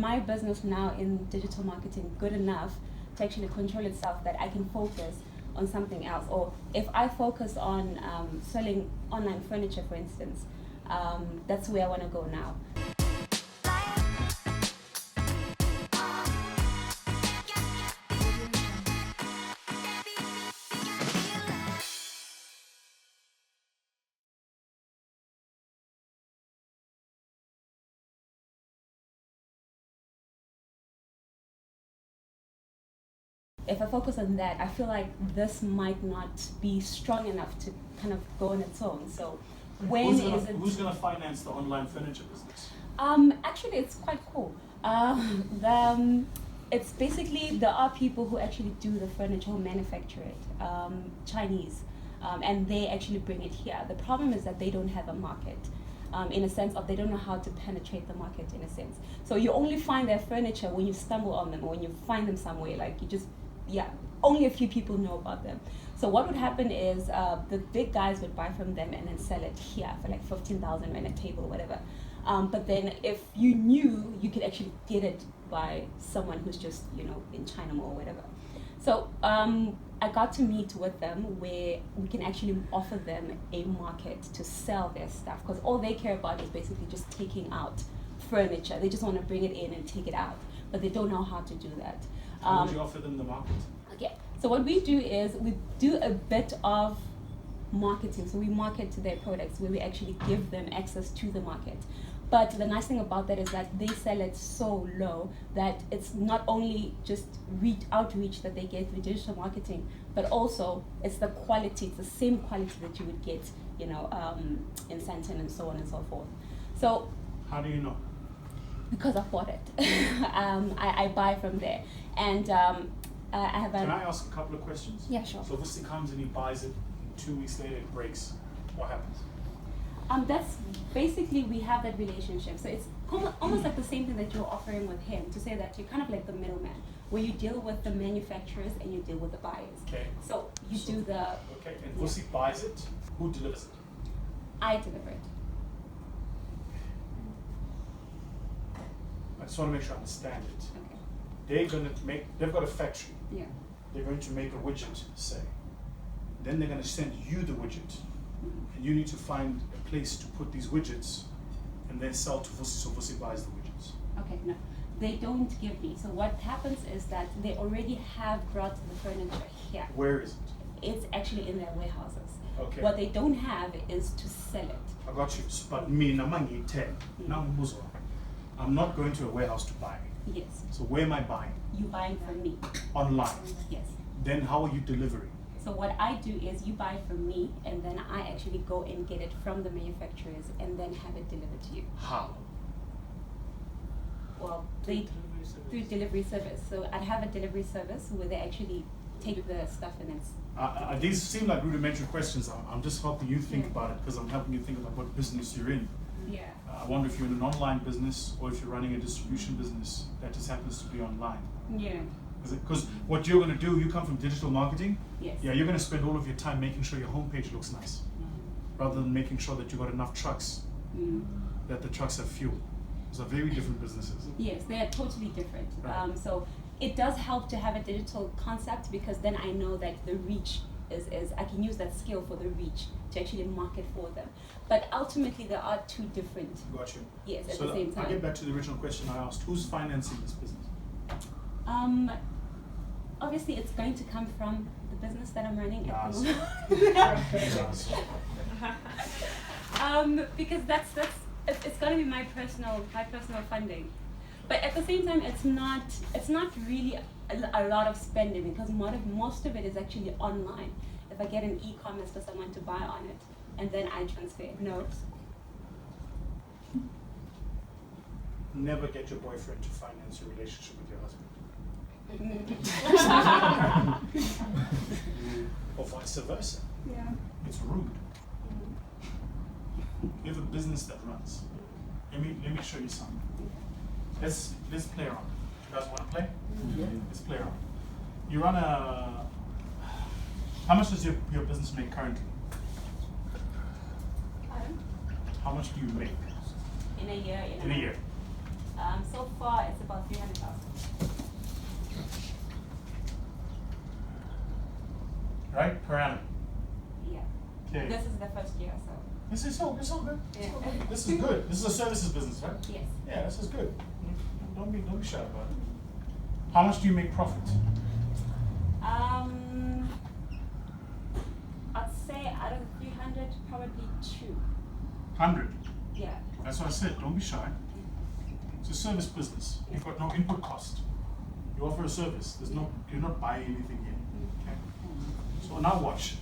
my business now in digital marketing good enough to actually control itself that I can focus on something else? Or if I focus on selling online furniture, for instance, that's where I want to go now. If I focus on that, I feel like this might not be strong enough to kind of go on its own. So who's going to finance the online furniture business? Actually, it's quite cool. It's basically, there are people who actually do the furniture, who manufacture it, Chinese, and they actually bring it here. The problem is that they don't have a market. In a sense of they don't know how to penetrate the market, in a sense. So you only find their furniture when you stumble on them, or when you find them somewhere, like you just, only a few people know about them. So what would happen is the big guys would buy from them and then sell it here for like 15,000 Rand a table or whatever. But then if you knew, you could actually get it by someone who's just, in China or whatever. So I got to meet with them where we can actually offer them a market to sell their stuff, because all they care about is basically just taking out furniture. They just want to bring it in and take it out, but they don't know how to do that. How would you offer them the market? Okay, so what we do is we do a bit of marketing. So we market to their products where we actually give them access to the market. But the nice thing about that is that they sell it so low that it's not only just outreach that they get with digital marketing, but also it's the quality, it's the same quality that you would get, in Santon and so on and so forth. So how do you know? Because I bought it. I buy from there. And I have Can I ask a couple of questions? Yeah, sure. So Vusi comes and he buys it, 2 weeks later it breaks. What happens? That's basically, we have that relationship. So it's almost like the same thing that you're offering with him, to say that you're kind of like the middleman, where you deal with the manufacturers and you deal with the buyers. Okay. So you do the... Okay, and Vusi buys it. Who delivers it? I deliver it. I just want to make sure I understand it. Okay. They've got a factory. Yeah. They're going to make a widget, say. Then they're going to send you the widget. And you need to find a place to put these widgets and then sell to Vusi, so Vusi buys the widgets. Okay, no. They don't give me. So what happens is that they already have brought the furniture here. Where is it? It's actually in their warehouses. Okay. What they don't have is to sell it. I got you. But me, Namangi 10. I'm not going to a warehouse to buy. Yes. So where am I buying? You buying from me. Online. Yes. Then how are you delivering? So what I do is you buy from me, and then I actually go and get it from the manufacturers and then have it delivered to you. How? Well, through delivery service. So I'd have a delivery service where they actually take the stuff and then... these seem like rudimentary questions. I'm just helping you think about it, because I'm helping you think about what business you're in. Yeah. I wonder if you're in an online business or if you're running a distribution business that just happens to be online. Yeah. Because what you're going to do, you come from digital marketing. Yes. Yeah, you're going to spend all of your time making sure your homepage looks nice, rather than making sure that you've got enough trucks, that the trucks have fuel. Those are very different businesses. Yes, they are totally different. Right. So it does help to have a digital concept, because then I know that the reach is I can use that skill for the reach to actually market for them. But ultimately, there are two different. Got you. Yes, at so the same time. I get back to the original question I asked. Who's financing this business? Obviously, it's going to come from the business that I'm running at the moment. Because it's going to be my personal funding. But at the same time, it's not really a lot of spending, because most of it is actually online. If I get an e-commerce for someone to buy on it, and then I transfer it. No. Never get your boyfriend to finance your relationship with your husband. Or vice versa. Yeah. It's rude. You have a business that runs. Let me show you something. Let's play around. You guys want to play? Yeah. Let's play around. You run a... How much does your business make currently? How much do you make? In a year. In a year. So far, it's about per annum. Yeah. Okay. This is the first year, so. This is all good. Yeah. This is good. This is a services business, right? Yes. Yeah, this is good. Don't be shy about it. How much do you make profit? I'd say out of 300, probably 100. Yeah. That's what I said. Don't be shy. It's a service business. You've got no input cost. You offer a service. You're not buying anything here. Okay. So now watch.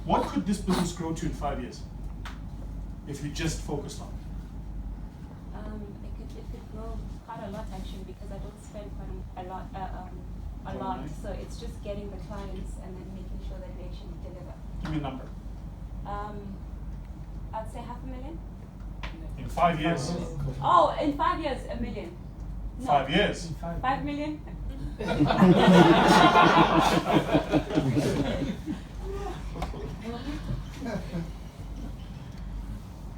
What could this business grow to in 5 years? If you just focused on it. It could grow quite a lot actually, because I don't spend quite a lot. Right. So it's just getting the clients and then making sure that they actually deliver. Give me a number. I'd say 500,000. In 5 years. Oh, in 5 years, 1 million. No. 5 years. 5 million?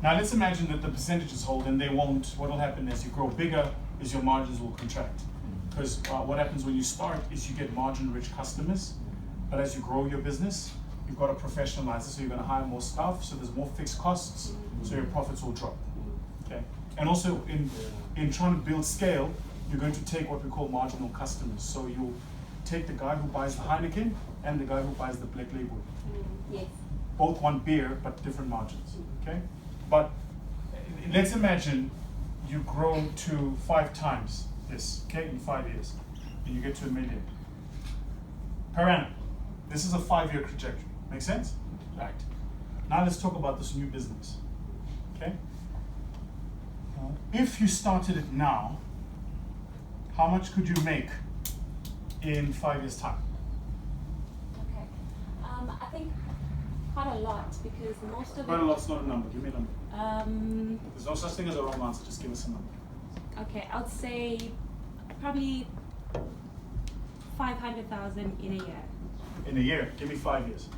Now let's imagine that the percentages hold and they won't. What will happen as you grow bigger is your margins will contract. Because what happens when you start is you get margin-rich customers, but as you grow your business, you've got to professionalize it, so you're going to hire more staff, so there's more fixed costs, so your profits will drop. Okay. And also in trying to build scale, you're going to take what we call marginal customers. So you'll take the guy who buys the Heineken and the guy who buys the Black Label. Yes. Both want beer, but different margins. Okay. But let's imagine you grow to 5 times this, okay, in 5 years, and you get to 1 million per annum. This is a 5-year trajectory. Make sense? Right. Now let's talk about this new business. Okay. If you started it now, how much could you make in 5 years' time? Okay. I think quite a lot, because most of Quite a lot's not a number. Give me a number. it. There's no such thing as a wrong answer. Just give us a number. Okay, I'd say probably 500,000 in a year. In a year. Give me 5 years.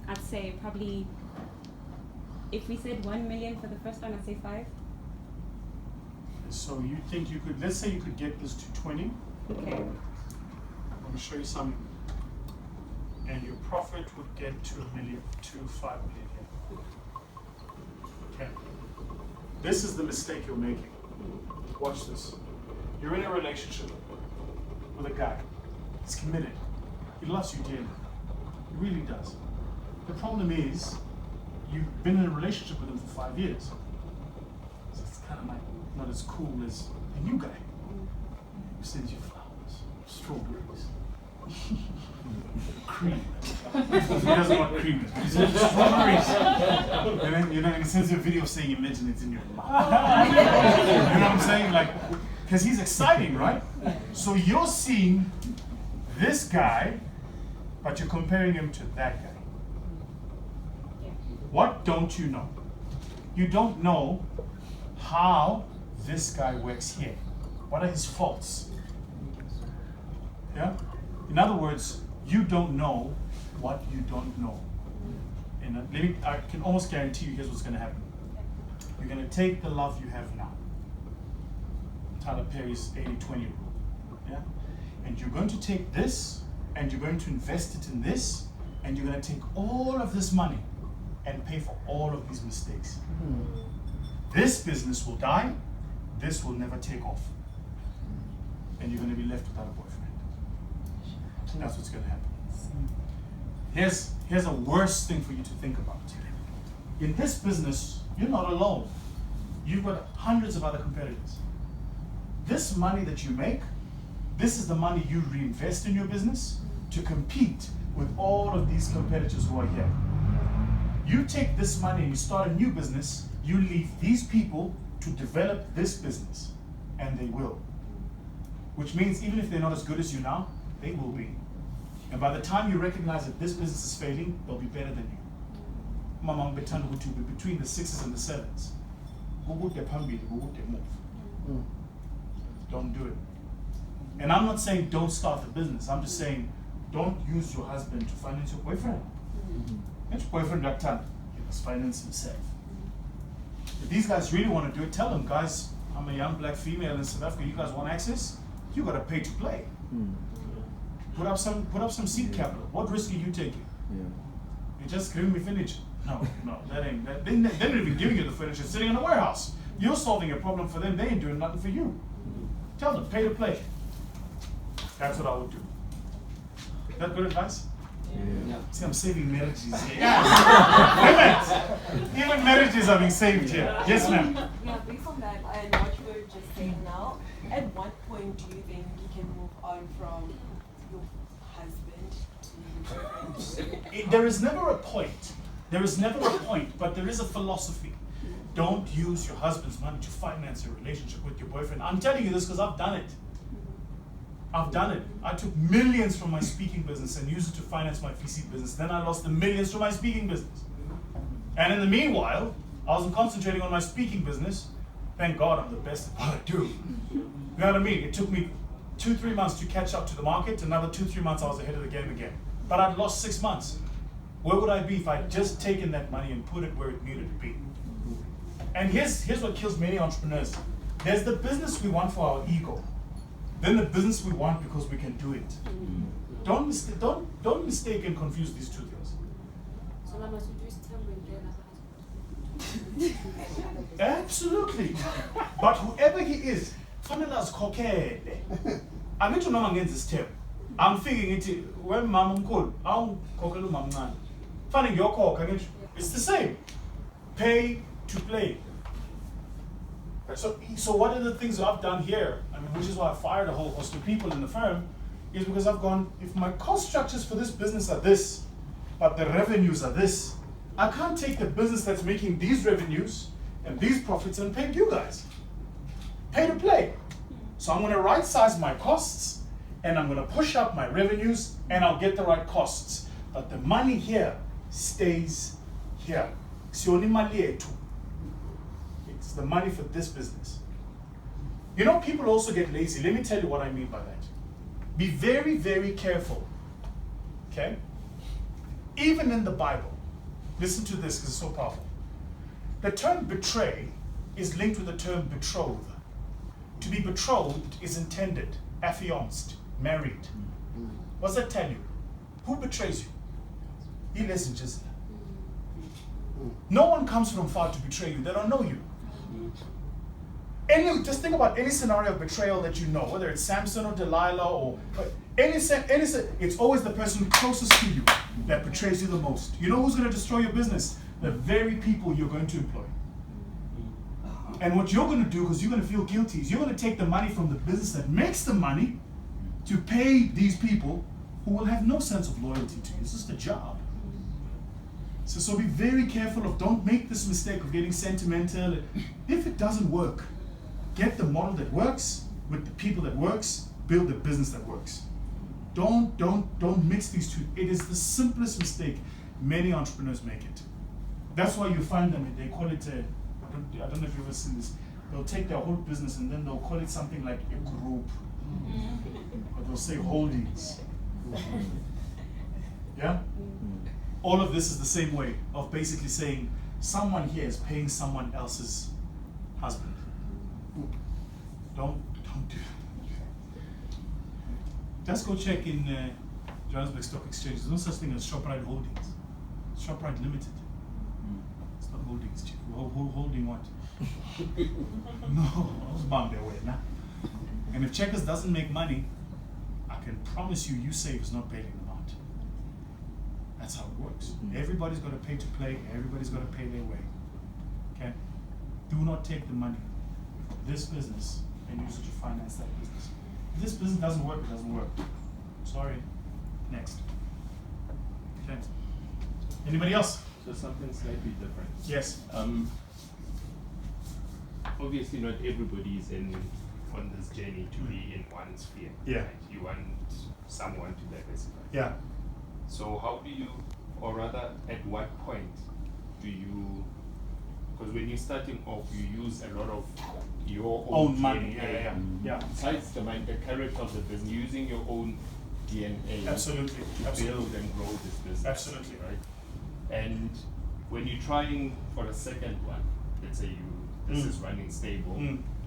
I'd say probably, if we said 1 million for the first one, I'd say 5. So you think you could? Let's say you could get this to 20. Okay. I'm going to show you some. And your profit would get to 1 million, to 5 million here. Okay. This is the mistake you're making. Watch this. You're in a relationship with a guy. He's committed. He loves you dearly. He really does. The problem is, you've been in a relationship with him for 5 years. So it's kind of like not as cool as the new guy who sends you flowers, strawberries. Cream. He doesn't want cream. He says strawberries. And then, and he sends you a video saying imagine it's in your mouth. You know what I'm saying? Like, because he's exciting, right? So you're seeing this guy, but you're comparing him to that guy. What don't you know? You don't know how this guy works here. What are his faults? Yeah? In other words, you don't know what you don't know. And I can almost guarantee you, here's what's going to happen. You're going to take the love you have now. Tyler Perry's 80-20 rule. Yeah? And you're going to take this, and you're going to invest it in this, and you're going to take all of this money and pay for all of these mistakes. This business will die. This will never take off. And you're going to be left without a boyfriend. That's what's going to happen. Here's a worse thing for you to think about. In this business, you're not alone. You've got hundreds of other competitors. This money that you make, this is the money you reinvest in your business to compete with all of these competitors who are here. You take this money and you start a new business, you leave these people to develop this business, and they will. Which means even if they're not as good as you now, they will be. And by the time you recognize that this business is failing, they'll be better than you. Mamang betan will be between the 6s and the 7s. Don't do it. And I'm not saying don't start the business. I'm just saying don't use your husband to finance your boyfriend. Let your boyfriend that time. He must finance himself. If these guys really want to do it, tell them, guys, I'm a young black female in South Africa. You guys want access? You got to pay to play. put up some seed capital. What risk are you taking? Yeah. You just giving me furniture. No, that ain't. They're not even giving you the furniture. It's sitting in a warehouse. You're solving a problem for them. They ain't doing nothing for you. Tell them, pay to play. That's what I would do. Is that good advice? Yeah. See, I'm saving marriages here. Yeah. Even marriages are being saved here. Yes, ma'am. Yeah, based on that and what you were just saying now, at what point do you think you can move on from your husband to your boyfriend? There is never a point. There is never a point, but there is a philosophy. Don't use your husband's money to finance your relationship with your boyfriend. I'm telling you this because I've done it. I've done it. I took millions from my speaking business and used it to finance my VC business. Then I lost the millions from my speaking business. And in the meanwhile, I wasn't concentrating on my speaking business. Thank God I'm the best at what I do. You know what I mean? It took me 2-3 months to catch up to the market. Another 2-3 months I was ahead of the game again. But I'd lost 6 months. Where would I be if I'd just taken that money and put it where it needed to be? And here's what kills many entrepreneurs. There's the business we want for our ego. Then the business we want because we can do it. Don't mistake and confuse these two things. So now must we just tell him Absolutely. But whoever he is, fanele azikhokhele. Angithi noma ngenza isithembu. I'm thinking ngithi when mama umkhulu, awungikhokhela umama omncane. Fanele ngiyokhokha ngisho. It's the same. Pay to play. So what are the things I've done here? I mean, which is why I fired a whole host of people in the firm, is because I've gone, if my cost structures for this business are this, but the revenues are this, I can't take the business that's making these revenues and these profits and pay you guys. Pay to play. So I'm going to right size my costs and I'm going to push up my revenues and I'll get the right costs. But the money here stays here. It's the money for this business. You know, people also get lazy. Let me tell you what I mean by that. Be very, very careful. Okay? Even in the Bible, listen to this because it's so powerful. The term betray is linked with the term betroth. To be betrothed is intended, affianced, married. What's that tell you? Who betrays you? He isn't just. No one comes from far to betray you. They don't know you. Just think about any scenario of betrayal that you know, whether it's Samson or Delilah or it's always the person closest to you that betrays you the most. You know who's going to destroy your business? The very people you're going to employ. And what you're going to do, because you're going to feel guilty, is you're going to take the money from the business that makes the money to pay these people who will have no sense of loyalty to you. It's just a job. So be very careful don't make this mistake of getting sentimental. If it doesn't work, get the model that works with the people that works, build the business that works. Don't mix these two. It is the simplest mistake many entrepreneurs make it. That's why you find them, they call it, I don't know if you've ever seen this, they'll take their whole business and then they'll call it something like a group. Or they'll say holdings. Yeah? All of this is the same way of basically saying someone here is paying someone else's husband. Don't do it. Just go check in Johannesburg Stock Exchange. There's no such thing as ShopRite Holdings. It's ShopRite Limited. It's not holdings. Holding what? No, I was bound their way now. And if Checkers doesn't make money, I can promise you save is not bailing them out. That's how it works. Everybody's got to pay to play. Everybody's got to pay their way. Okay? Do not take the money from this business and use it to finance that business. If this business doesn't work, it doesn't work. Sorry. Next. Okay. Anybody else? So something slightly different. Yes. Obviously, not everybody is on this journey to be in one sphere. Yeah. Right? You want someone to diversify. Yeah. So how do you, or rather, at what point do you? Because when you're starting off, you use a lot of your own money. DNA. Yeah. Besides the character of the business, using your own DNA. Absolutely. To build and grow this business. Absolutely. Right. And when you're trying for a second one, let's say this is running stable,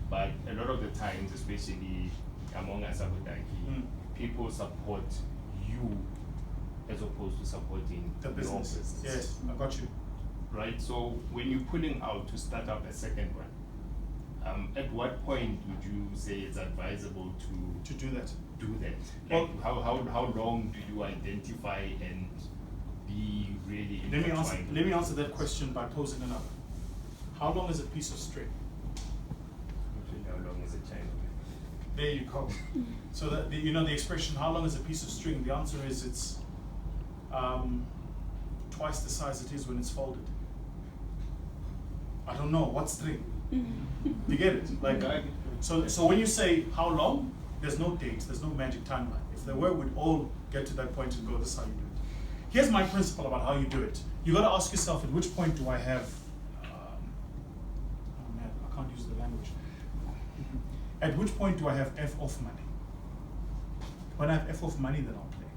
but a lot of the times, especially among us Abudaki, people support you as opposed to supporting The your business. business. Yes, I got you. Right? So when you're pulling out to start up a second one, at what point would you say it's advisable To do that. do that? Well- Like how long do you identify and be really intertwined? Let me answer that question by posing another. How long is a piece of string? How long is a child? There you go. So that the expression "how long is a piece of string"? The answer is it's twice the size it is when it's folded. I don't know what string. You get it? Like so when you say how long, there's no date, there's no magic timeline. If there were, we'd all get to that point and go, this is how you do it. Here's my principle about how you do it. You got to ask yourself, at which point do I have? Oh man, I can't use the language. At which point do I have F off money? When I have F off money, then I'll play.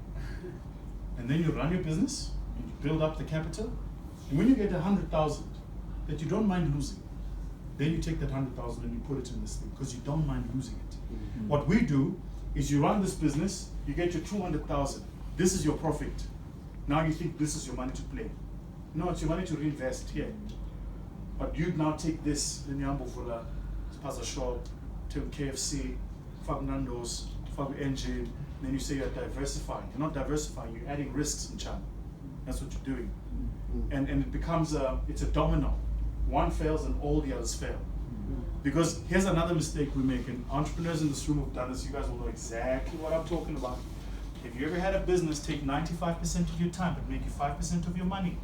And then you run your business, and you build up the capital, and when you get 100,000 that you don't mind losing, then you take that 100,000 and you put it in this thing because you don't mind losing it. Mm-hmm. What we do is you run this business, you get your 200,000. This is your profit. Now you think this is your money to play. No, it's your money to reinvest here. But you'd now take this, then you for the spaza shop, to KFC, Fab Nando's, Fab Engine, then you say you're diversifying. You're not diversifying, you're adding risks in China. That's what you're doing. And it becomes it's a domino. One fails and all the others fail. Because here's another mistake we make, and entrepreneurs in this room have done this, you guys will know exactly what I'm talking about. If you ever had a business take 95% of your time but make you 5% of your money,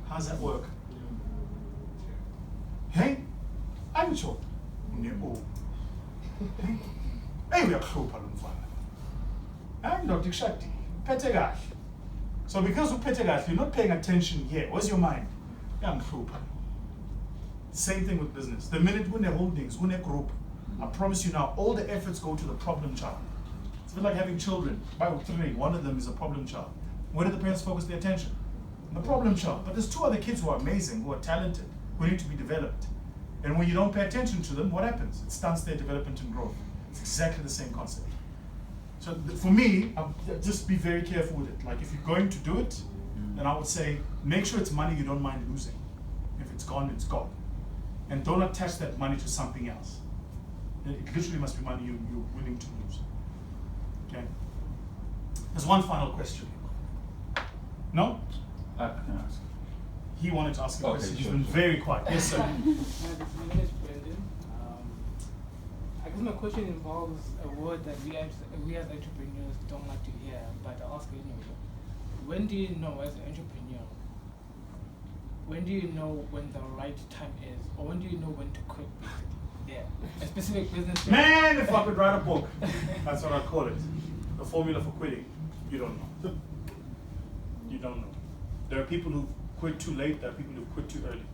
how's that work? Hey, I'm sure. Hey, we are I'm not exactly. So because of Petegash, you're not paying attention here. Where's your mind? Same thing with business. The minute when they're holdings, when they're group, I promise you now, all the efforts go to the problem child. It's a bit like having children. By three, one of them is a problem child. Where do the parents focus their attention? The problem child. But there's two other kids who are amazing, who are talented, who need to be developed. And when you don't pay attention to them, what happens? It stunts their development and growth. It's exactly the same concept. So for me, just be very careful with it. Like if you're going to do it, then I would say, make sure it's money you don't mind losing. If it's gone, it's gone. And don't attach that money to something else. It literally must be money you're willing to lose. Okay? There's one final question. No? I can ask. He wanted to ask a question. He's sure, been sure. very quiet. Yes, sir. My name is Brendan. I guess my question involves a word that we as entrepreneurs don't like to hear, but I'll ask it anyway. When do you know as an entrepreneur, when do you know when the right time is, or when do you know when to quit, basically? Yeah. A specific business. Man, if I could write a book, that's what I call it. The formula for quitting. You don't know. You don't know. There are people who quit too late, there are people who quit too early.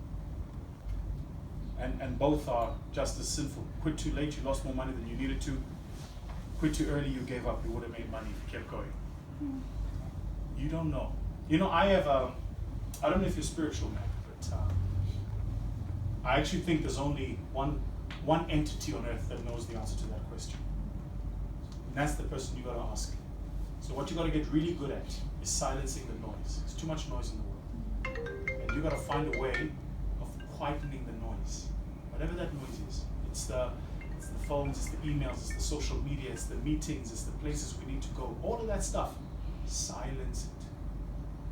And both are just as sinful. Quit too late, you lost more money than you needed to. Quit too early, you gave up, you would have made money if you kept going. You don't know. You know, I have I don't know if you're spiritual, man, but I actually think there's only one entity on earth that knows the answer to that question. And that's the person you gotta ask. So what you gotta get really good at is silencing the noise. There's too much noise in the world. And you gotta find a way of quietening the noise. Whatever that noise is. It's the phones, it's the emails, it's the social media, it's the meetings, it's the places we need to go. All of that stuff. Silence it.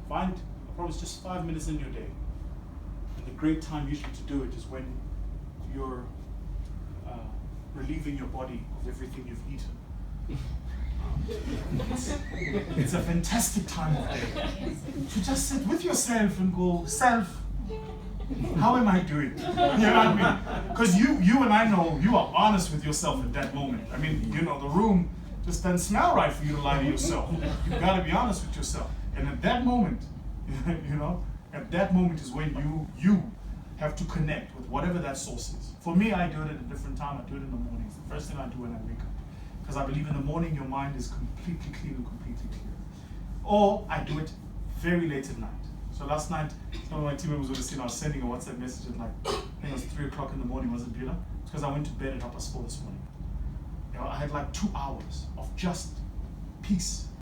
Find, I promise, just 5 minutes in your day. And the great time usually to do it is when you're relieving your body of everything you've eaten. It's a fantastic time of day to just sit with yourself and go, self, how am I doing? You know what I mean? Because you and I know you are honest with yourself at that moment. I mean, you know, the room just doesn't smell right for you to lie to yourself. You've got to be honest with yourself. And at that moment, you know, at that moment is when you have to connect with whatever that source is. For me, I do it at a different time. I do it in the mornings. The first thing I do when I wake up. Because I believe in the morning your mind is completely clean and completely clear. Or I do it very late at night. So last night, some of my team members would have seen I was sending a WhatsApp message at like, I think it was 3 o'clock in the morning, was it, Bila? It's because I went to bed at 4:30 this morning. You know, I had like 2 hours of just peace